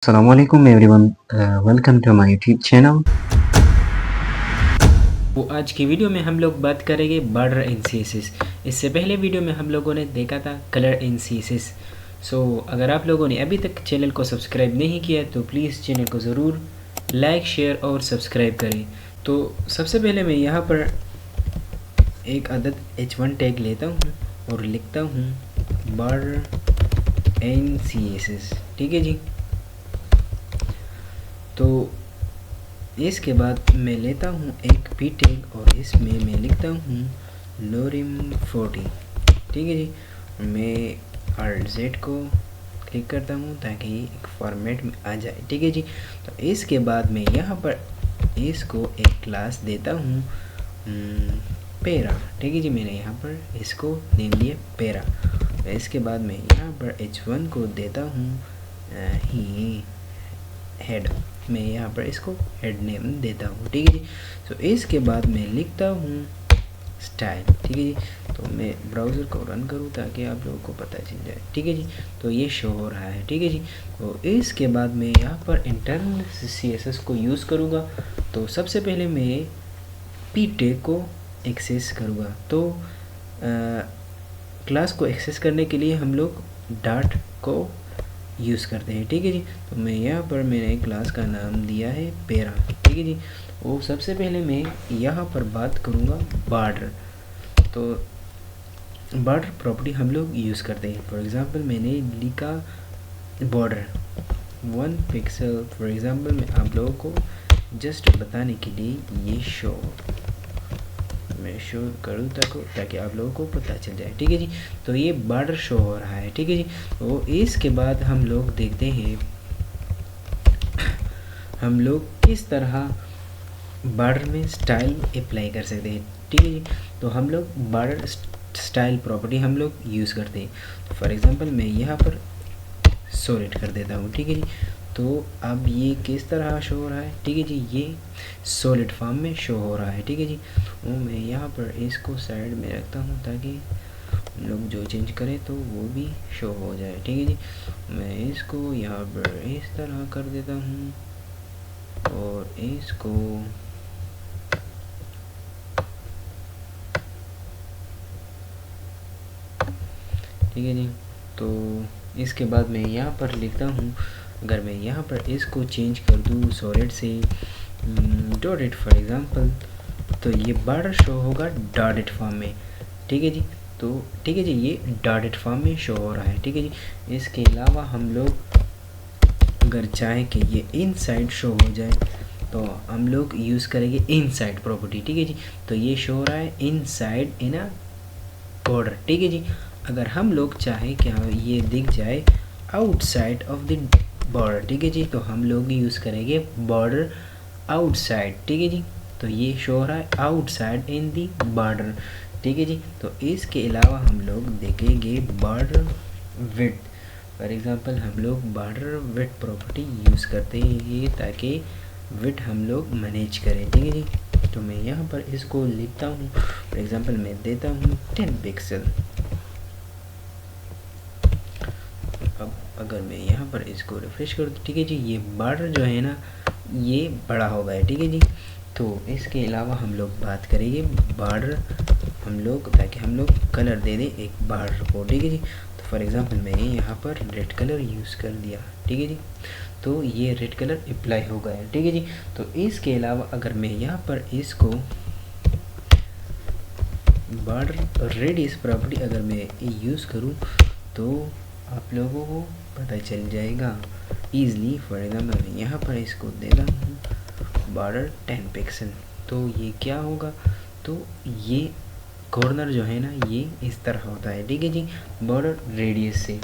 Assalamualaikum everyone, welcome to my YouTube channel। तो आज की वीडियो में हम लोग बात करेंगे बॉर्डर इन CSS। इससे पहले वीडियो में हम लोगों ने देखा था कलर इन CSS। अगर आप लोगों ने अभी तक चैनल को सब्सक्राइब नहीं किया तो प्लीज़ चैनल को ज़रूर लाइक शेयर और सब्सक्राइब करें। तो सबसे पहले मैं यहाँ पर एक अदद H1 टैग लेता हूँ और लिखता हूँ बॉर्डर इन CSS। ठीक है जी। तो इसके बाद मैं लेता हूँ एक पी टैग और इसमें मैं लिखता हूँ लोरिम 40। ठीक है जी। मैं RZ को क्लिक करता हूँ ताकि एक फॉर्मेट में आ जाए। ठीक है जी। तो इसके बाद मैं यहाँ पर इसको एक क्लास देता हूँ पेरा। ठीक है जी। मैंने यहाँ पर इसको नेम दिया पेरा। तो इसके बाद मैं यहाँ पर H1 को देता हूँ ही हेड। मैं यहाँ पर इसको हेड नेम देता हूँ। ठीक है जी। तो इसके बाद मैं लिखता हूँ स्टाइल। ठीक है जी। तो मैं ब्राउज़र को रन करूँ ताकि आप लोगों को पता चल जाए। ठीक है जी। तो ये शो हो रहा है। ठीक है जी। तो इसके बाद मैं यहाँ पर इंटरनल CSS को यूज़ करूँगा। तो सबसे पहले मैं पी टैग को एक्सेस करूँगा। तो क्लास को एक्सेस करने के लिए हम लोग डॉट को यूज़ करते हैं। ठीक है जी। तो मैं यहाँ पर मैंने क्लास का नाम दिया है पेरा। ठीक है जी। वो सबसे पहले मैं यहाँ पर बात करूँगा बॉर्डर। तो बॉर्डर प्रॉपर्टी हम लोग यूज़ करते हैं। फॉर एग्ज़ाम्पल मैंने लिखा बॉर्डर 1 पिक्सल। फॉर एग्ज़ाम्पल मैं आप लोगों को जस्ट बताने के लिए ये मैं शो करूँ ताकि आप लोगों को पता चल जाए। ठीक है जी। तो ये बॉर्डर शो हो रहा है। ठीक है जी। तो इसके बाद हम लोग देखते हैं हम लोग किस तरह बॉर्डर में स्टाइल अप्लाई कर सकते हैं। ठीक है जी। तो हम लोग बॉर्डर स्टाइल प्रॉपर्टी हम लोग यूज़ करते हैं। तो फॉर एग्ज़ाम्पल मैं यहाँ पर सॉलिड कर देता हूँ। ठीक है जी। तो अब ये किस तरह शो हो रहा है। ठीक है जी। ये सॉलिड फॉर्म में शो हो रहा है। ठीक है जी। तो मैं यहाँ पर इसको साइड में रखता हूँ ताकि हम लोग जो चेंज करें तो वो भी शो हो जाए। ठीक है जी। मैं इसको यहाँ पर इस तरह कर देता हूँ और इसको ठीक है जी। तो इसके बाद मैं यहाँ पर लिखता हूँ, अगर मैं यहाँ पर इसको चेंज कर दूँ सॉलिड से डॉटेड फॉर एग्ज़ाम्पल, तो ये बॉर्डर शो होगा डॉटेड फॉर्म में। ठीक है जी। तो ठीक है जी, ये डॉटेड फॉर्म में शो हो रहा है। ठीक है जी। इसके अलावा हम लोग अगर चाहें कि ये इनसाइड शो हो जाए तो हम लोग यूज़ करेंगे इनसाइड प्रॉपर्टी। ठीक है जी। तो ये शो हो रहा है इनसाइड इन अ बॉर्डर। ठीक है जी। अगर हम लोग चाहें कि ये दिख जाए आउटसाइड ऑफ द बॉर्डर, ठीक है जी, तो हम लोग यूज़ करेंगे बॉर्डर आउटसाइड। ठीक है जी। तो ये शो हो रहा है आउटसाइड इन दी बॉर्डर। ठीक है जी। तो इसके अलावा हम लोग देखेंगे बॉर्डर विड्थ। फॉर एग्ज़ाम्पल हम लोग बॉर्डर विड्थ प्रॉपर्टी यूज़ करते हैं ताकि विड्थ हम लोग मैनेज करें। ठीक है जी। तो मैं यहाँ पर इसको लिखता हूँ, फॉर एग्ज़ाम्पल मैं देता हूँ 10 पिक्सल। अब अगर मैं यहाँ पर इसको रिफ्रेश कर दूँ, ठीक है जी, ये बॉर्डर जो है ना ये बड़ा हो गया है। ठीक है जी। तो इसके अलावा हम लोग बात करेंगे बॉर्डर हम लोग ताकि हम लोग कलर दे दें एक बॉर्डर को। ठीक है जी। तो फॉर एग्ज़ाम्पल मैंने यहाँ पर रेड कलर यूज़ कर दिया। ठीक है जी। तो ये रेड कलर अप्लाई हो गया है। ठीक है जी। तो इसके अलावा अगर मैं यहाँ पर इसको बॉर्डर रेडियस प्रॉपर्टी अगर मैं यूज़ करूँ तो आप लोगों को पता चल जाएगा ईज़िली। फॉर एग्ज़ाम्पल मैं यहाँ पर इसको देता हूँ बॉर्डर 10 पिक्सल। तो ये क्या होगा, तो ये कॉर्नर जो है ना ये इस तरह होता है। ठीक है जी, बॉर्डर रेडियस से।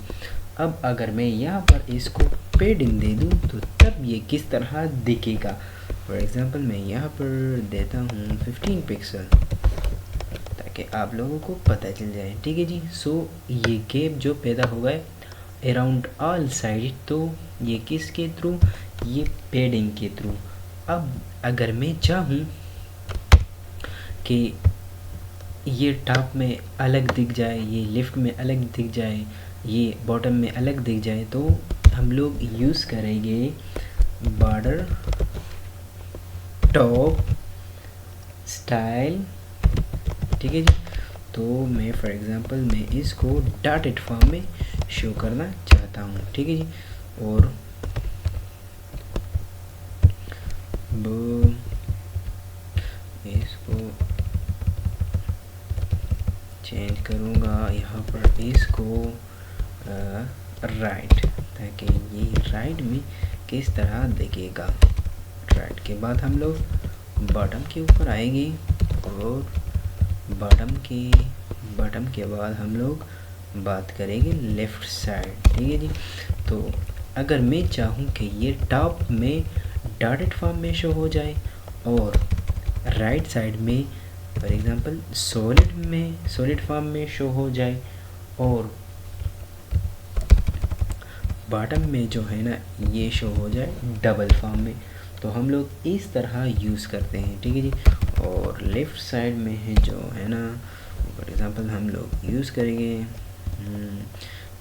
अब अगर मैं यहाँ पर इसको पेडिंग दे दूँ तो तब ये किस तरह दिखेगा। फॉर एग्ज़ाम्पल मैं यहाँ पर देता हूँ 15 पिक्सल ताकि आप लोगों को पता चल जाए। ठीक है जी। ये गैप जो पैदा होगा अराउंड ऑल साइड, तो ये किसके थ्रू, ये पेडिंग के थ्रू। अब अगर मैं चाहूँ कि ये टॉप में अलग दिख जाए, ये लेफ़्ट में अलग दिख जाए, ये बॉटम में अलग दिख जाए, तो हम लोग यूज़ करेंगे बॉर्डर टॉप स्टाइल, ठीक है जी। तो मैं फॉर एग्ज़ाम्पल मैं इसको डॉटेड फॉर्म में शो करना चाहता हूँ, ठीक है जी। और इसको चेंज करूँगा यहाँ पर इसको राइट, ताकि ये राइट में किस तरह दिखेगा। राइट के बाद हम लोग बॉटम के ऊपर आएंगे और बॉटम के बाद हम लोग बात करेंगे लेफ़्ट साइड, ठीक है जी। तो अगर मैं चाहूँ कि ये टॉप में डॉटेड फॉर्म में शो हो जाए और राइट साइड में फॉर एग्ज़ाम्पल सॉलिड फॉर्म में शो हो जाए और बॉटम में जो है ना ये शो हो जाए डबल फॉर्म में, तो हम लोग इस तरह यूज़ करते हैं, ठीक है जी। और लेफ़्ट साइड में है जो है ना फॉर एग्ज़ाम्पल हम लोग यूज़ करेंगे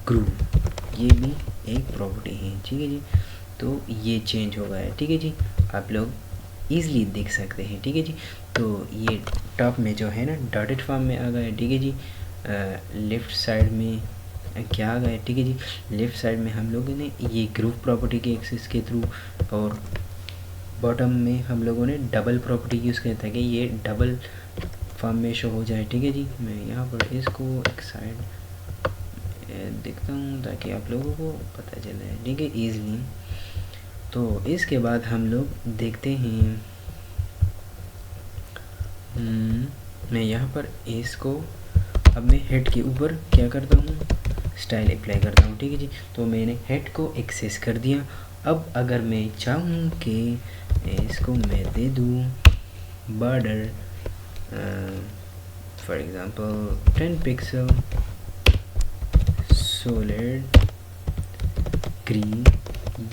ग्रूव, ये भी एक प्रॉपर्टी है, ठीक है जी। तो ये चेंज हो गया है, ठीक है जी, आप लोग ईज़िली देख सकते हैं, ठीक है जी। तो ये टॉप में जो है ना डॉटेड फॉर्म में आ गया, ठीक है जी। लेफ़्ट साइड में क्या आ गया, ठीक है जी। लेफ़्ट साइड में हम लोगों ने ये ग्रूव प्रॉपर्टी के एक्सेस के थ्रू और बॉटम में हम लोगों ने डबल प्रॉपर्टी यूज़ किया ताकि ये डबल फॉर्म में शो हो जाए, ठीक है जी। मैं यहाँ पर इसको एक साइड देखता हूँ ताकि आप लोगों को पता चले, ठीक है, ईज़िली। तो इसके बाद हम लोग देखते हैं मैं यहाँ पर इसको अब मैं हेड के ऊपर क्या करता हूँ, स्टाइल अप्लाई करता हूँ, ठीक है जी। तो मैंने हेड को एक्सेस कर दिया। अब अगर मैं चाहूँ कि इसको मैं दे दूँ border for example 10 pixel solid green,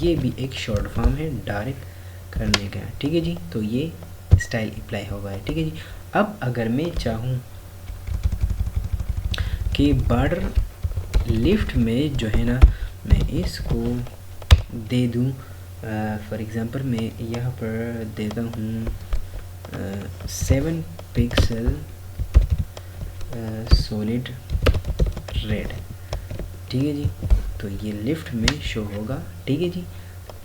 ये भी एक शॉर्ट फॉर्म है डायरेक्ट करने का, ठीक है जी। तो ये स्टाइल अप्लाई होगा, ठीक है जी। अब अगर मैं चाहूँ कि बॉर्डर लेफ्ट में जो है ना मैं इसको दे दूँ फॉर एग्ज़ाम्पल मैं यहाँ पर देता हूँ 7 पिक्सल सॉलिड रेड, ठीक है जी। तो ये लिफ्ट में शो होगा, ठीक है जी।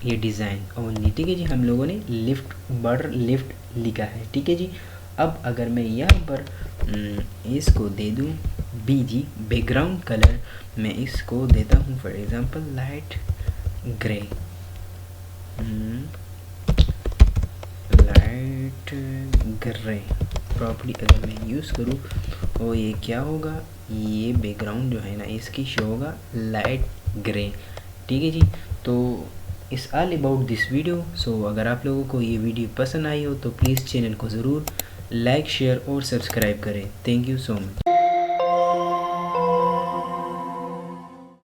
ये डिज़ाइन ओनली, ठीक है जी। हम लोगों ने लिफ्ट बॉर्डर लिफ्ट लिखा है, ठीक है जी। अब अगर मैं यहाँ पर इसको दे दूँ BG बैकग्राउंड कलर, मैं इसको देता हूँ for example light grey, light grey property अगर मैं यूज़ करूँ और ये क्या होगा, ये बैकग्राउंड जो है ना इसकी शो होगा लाइट ग्रे, ठीक है जी। तो इस ऑल अबाउट दिस वीडियो। सो अगर आप लोगों को ये वीडियो पसंद आई हो तो प्लीज़ चैनल को ज़रूर लाइक शेयर और सब्सक्राइब करें। Thank you so much.